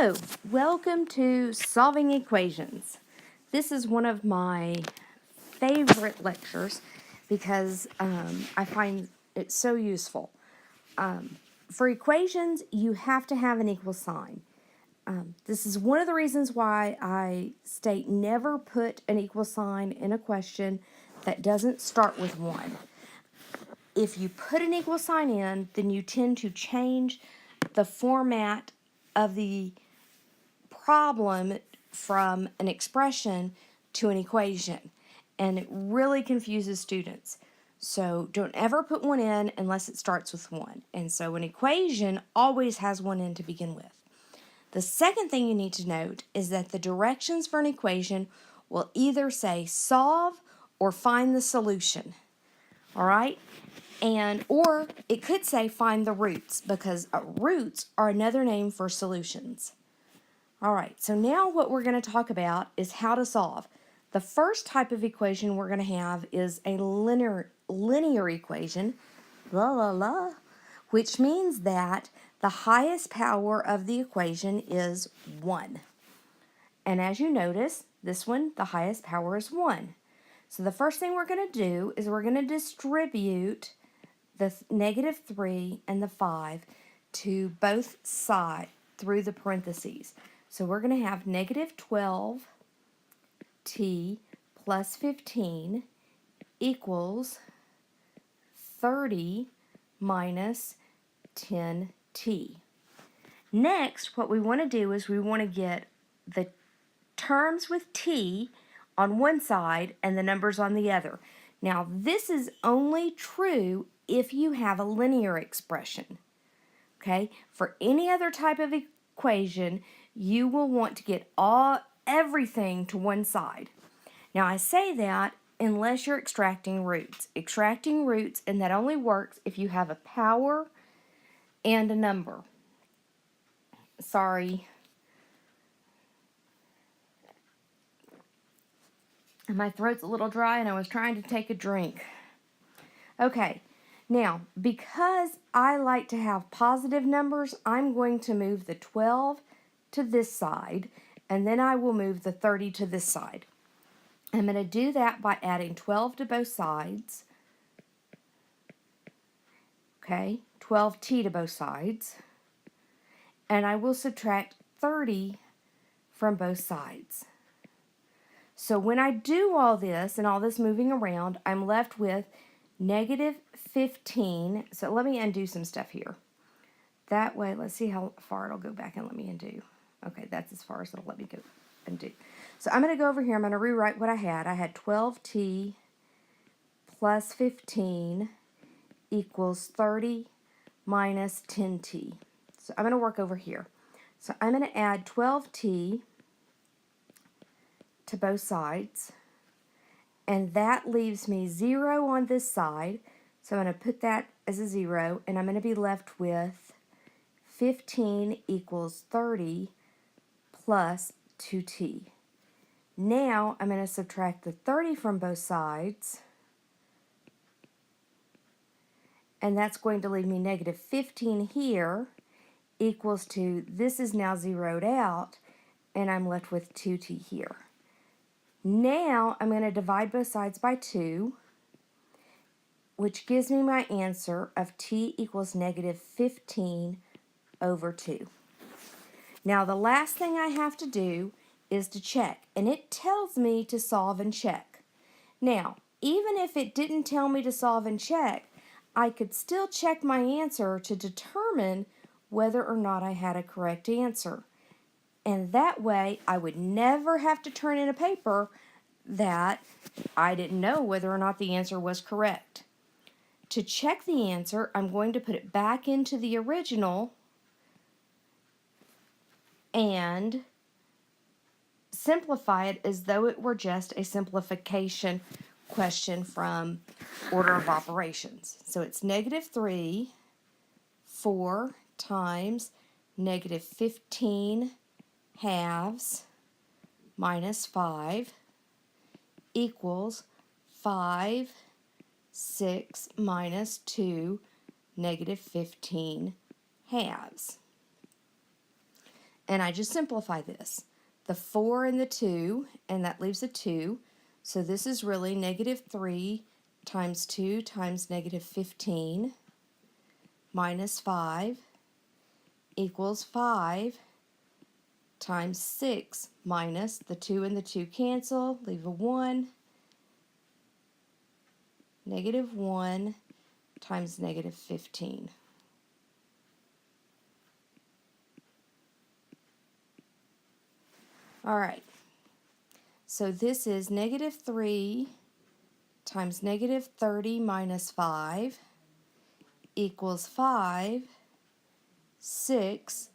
Hello, welcome to Solving Equations. This is one of my favorite lectures because I find it so useful. For equations, you have to have an equal sign. This is one of the reasons why I state never put an equal sign in a question that doesn't start with 1. If you put an equal sign in, then you tend to change the format of the problem from an expression to an equation, and it really confuses students. So don't ever put 1 in unless it starts with 1. And so an equation always has 1 in to begin with. The second thing you need to note is that the directions for an equation will either say solve or find the solution. All right? Or it could say find the roots, because roots are another name for solutions. All right, so now what we're going to talk about is how to solve. The first type of equation we're going to have is a linear equation, which means that the highest power of the equation is 1. And as you notice, this one, the highest power is 1. So the first thing we're going to do is we're going to distribute the -3 and the 5 to both sides through the parentheses. So we're going to have -12t plus 15 equals 30 minus 10t. Next, what we want to do is we want to get the terms with t on one side and the numbers on the other. Now, this is only true if you have a linear expression. Okay? For any other type of equation, you will want to get everything to one side. Now, I say that unless you're extracting roots. Extracting roots, and that only works if you have a power and a number. Sorry. My throat's a little dry and I was trying to take a drink. Okay, now because I like to have positive numbers, I'm going to move the 12 to this side, and then I will move the 30 to this side. I'm going to do that by adding 12 to both sides. Okay, 12t to both sides. And I will subtract 30 from both sides. So when I do all this and all this moving around, I'm left with -15. So let me undo some stuff here. That way, let's see how far it'll go back and let me undo. Okay, that's as far as it'll let me go undo. So I'm going to go over here. I'm going to rewrite what I had. I had 12t plus 15 equals 30 minus 10t. So I'm going to work over here. So I'm going to add 12t to both sides, and that leaves me 0 on this side. So I'm going to put that as a 0, and I'm going to be left with 15 equals 30 plus 2t. Now I'm going to subtract the 30 from both sides, and that's going to leave me -15 here equals to, this is now zeroed out, and I'm left with 2t here. Now I'm going to divide both sides by 2, which gives me my answer of t equals -15 over 2. Now the last thing I have to do is to check, and it tells me to solve and check. Now, even if it didn't tell me to solve and check, I could still check my answer to determine whether or not I had a correct answer. And that way, I would never have to turn in a paper that I didn't know whether or not the answer was correct. To check the answer, I'm going to put it back into the original and simplify it as though it were just a simplification question from order of operations. So it's -3, 4 times -15 halves minus 5 equals 5, 6 minus 2, -15 halves. And I just simplify this. The 4 and the 2, and that leaves a 2. So this is really negative 3 times 2 times negative 15 minus 5 equals 5 times 6 minus the 2 and the 2 cancel, leave a 1, negative 1 times negative 15. All right, so this is negative 3 times negative 30 minus 5 equals 5, 6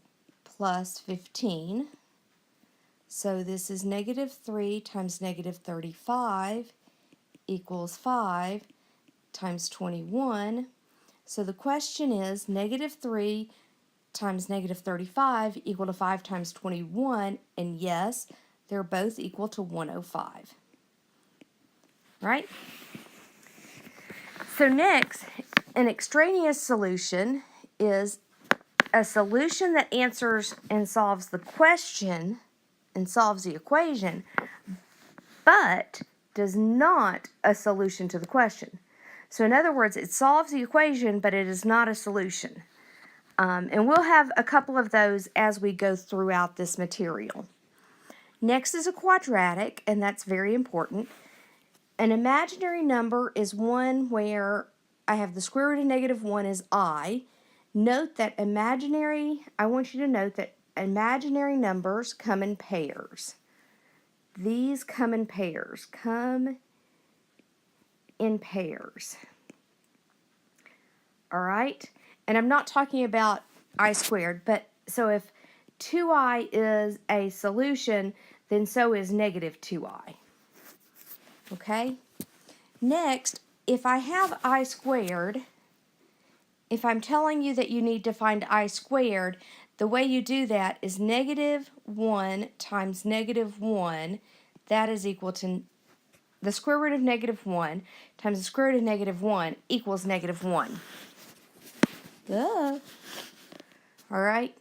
plus 15. So this is negative 3 times negative 35 equals 5 times 21. So the question is negative 3 times negative 35 equal to 5 times 21, and yes, they're both equal to 105. Right? So next, an extraneous solution is a solution that answers and solves the question and solves the equation, but does not a solution to the question. So in other words, it solves the equation, but it is not a solution. And we'll have a couple of those as we go throughout this material. Next is a quadratic, and that's very important. An imaginary number is one where I have the square root of negative 1 is I. Note that I want you to note that imaginary numbers come in pairs. These come in pairs. All right? And I'm not talking about I squared, but so if 2i is a solution, then so is negative 2i. Okay? Next, if I have I squared, if I'm telling you that you need to find I squared, the way you do that is negative 1 times negative 1, that is equal to the square root of negative 1 times the square root of negative 1 equals negative 1. Duh. All right.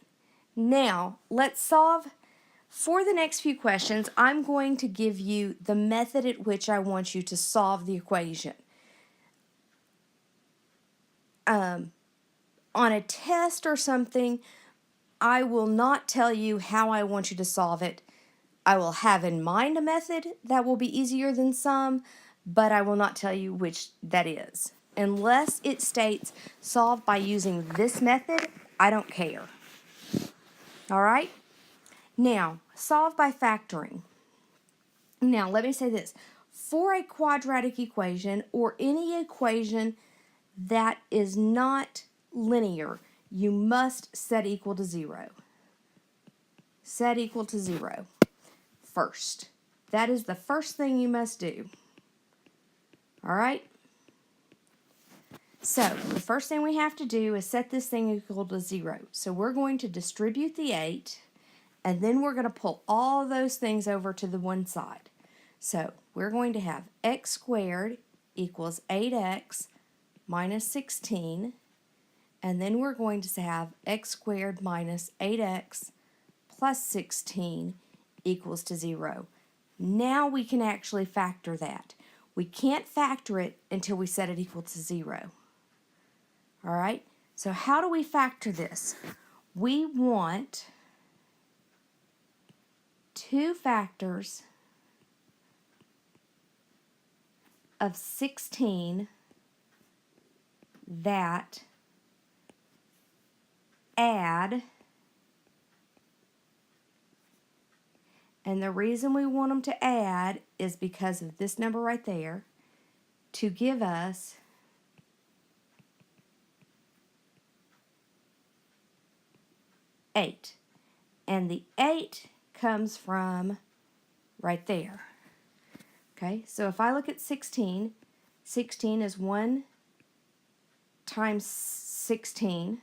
Now, let's solve. For the next few questions, I'm going to give you the method at which I want you to solve the equation. On a test or something, I will not tell you how I want you to solve it. I will have in mind a method that will be easier than some, but I will not tell you which that is. Unless it states solve by using this method, I don't care. All right? Now, solve by factoring. Now, let me say this. For a quadratic equation or any equation that is not linear, you must set equal to 0. Set equal to 0 first. That is the first thing you must do. All right? So, the first thing we have to do is set this thing equal to 0. So, we're going to distribute the 8, and then we're going to pull all those things over to the one side. So, we're going to have x squared equals 8x minus 16, and then we're going to have x squared minus 8x plus 16 equals to 0. Now we can actually factor that. We can't factor it until we set it equal to 0. All right? So how do we factor this? We want two factors of 16 that add, and the reason we want them to add is because of this number right there, to give us 8. And the 8 comes from right there. Okay, so if I look at 16, 16 is 1 times 16.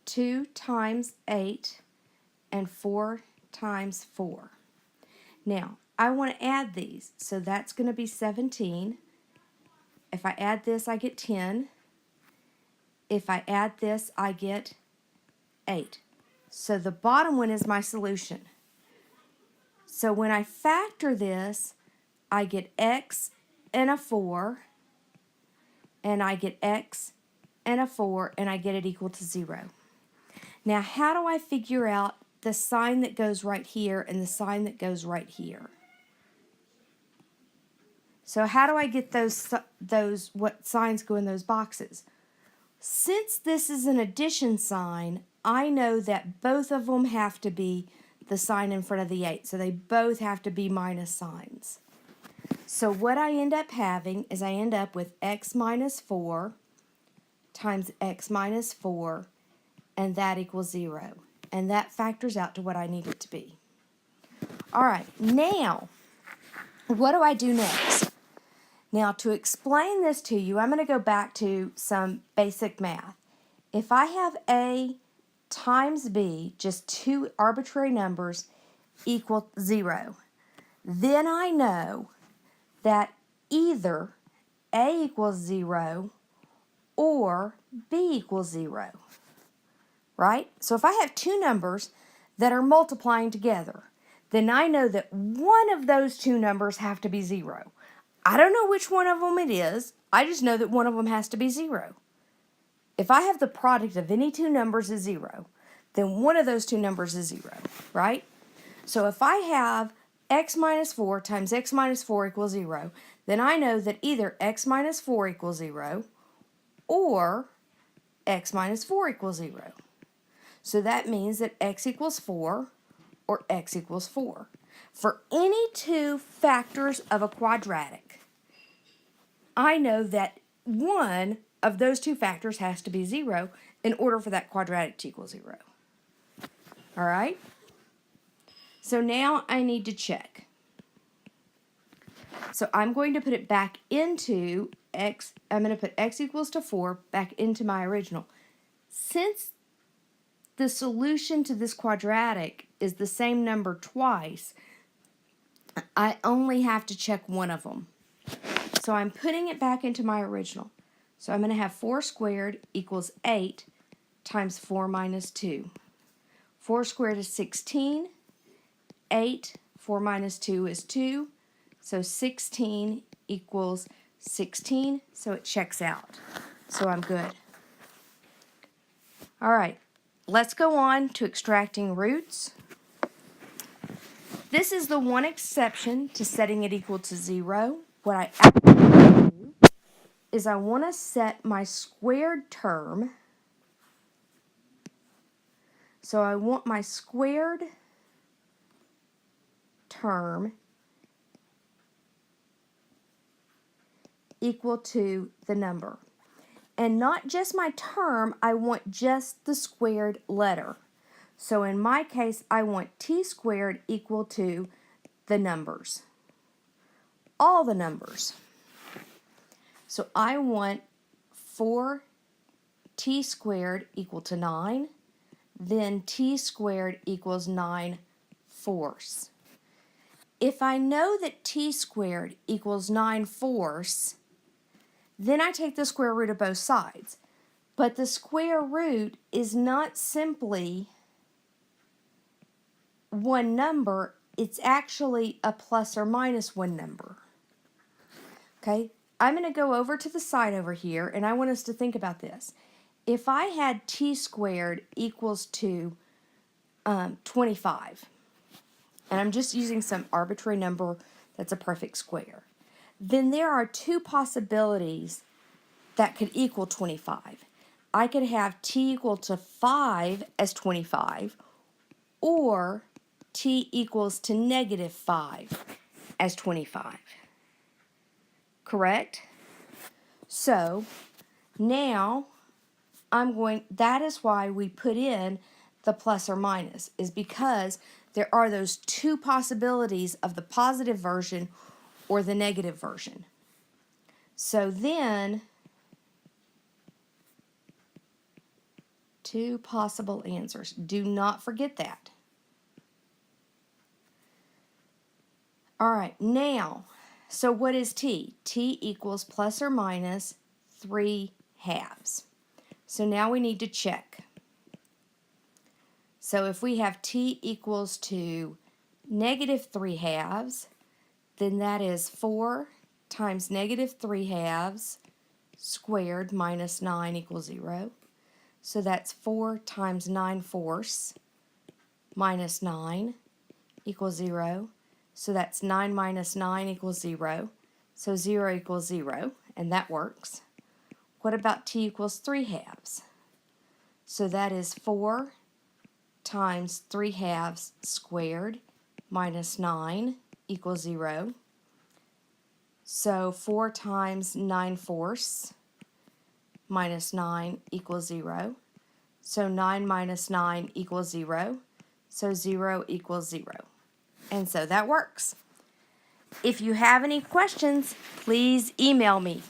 Two times 8 and 4 times 4. Now, I want to add these, so that's going to be 17. If I add this, I get 10. if I add this, I get 8. So the bottom one is my solution. So when I factor this, I get x and a 4, and I get x and a 4, and I get it equal to 0. Now, how do I figure out the sign that goes right here and the sign that goes right here? So how do I get those what signs go in those boxes? Since this is an addition sign, I know that both of them have to be the sign in front of the 8. So they both have to be minus signs. So what I end up having is I end up with x minus 4 times x minus 4, and that equals 0. And that factors out to what I need it to be. All right, now, what do I do next? Now, to explain this to you, I'm going to go back to some basic math. If I have A times B, just two arbitrary numbers, equal 0, then I know that either A equals 0 or B equals 0, right? So if I have two numbers that are multiplying together, then I know that one of those two numbers have to be 0. I don't know which one of them it is. I just know that one of them has to be 0. If I have the product of any two numbers is 0, then one of those two numbers is 0, right? So if I have x minus 4 times x minus 4 equals 0, then I know that either x minus 4 equals 0 or x minus 4 equals 0. So that means that x equals 4 or x equals 4. For any two factors of a quadratic, I know that one of those two factors has to be 0 in order for that quadratic to equal 0. All right? So now I need to check. So I'm going to put it back into x. I'm going to put x equals to 4 back into my original. Since the solution to this quadratic is the same number twice, I only have to check one of them. So I'm putting it back into my original. So I'm going to have 4 squared equals 8 times 4 minus 2. 4 squared is 16. 8, 4 minus 2 is 2. So 16 equals 16. So it checks out. So I'm good. All right. Let's go on to extracting roots. This is the one exception to setting it equal to 0. What I actually do is I want to set my squared term. So I want my squared term equal to the number. And not just my term, I want just the squared letter. So in my case, I want t squared equal to the numbers. All the numbers. So I want 4t squared equal to 9. Then t squared equals 9 fourths. If I know that t squared equals 9 fourths, then I take the square root of both sides. But the square root is not simply one number, it's actually a plus or minus one number. Okay, I'm going to go over to the side over here, and I want us to think about this. If I had t squared equals to 25, and I'm just using some arbitrary number that's a perfect square, then there are two possibilities that could equal 25. I could have t equal to 5 as 25, or t equals to negative 5 as 25. Correct? So now that is why we put in the plus or minus, is because there are those two possibilities of the positive version or the negative version. So then, two possible answers. Do not forget that. All right, now, so what is t? T equals plus or minus 3 halves. So now we need to check. So if we have t equals to negative 3 halves, then that is 4 times negative 3 halves squared minus 9 equals 0. So that's 4 times 9 fourths minus 9 equals 0. So that's 9 minus 9 equals 0. So 0 equals 0, and that works. What about t equals 3 halves? So that is 4 times 3 halves squared minus 9 equals 0. So 4 times 9 fourths minus 9 equals 0. So 9 minus 9 equals 0. So 0 equals 0. And so that works. If you have any questions, please email me.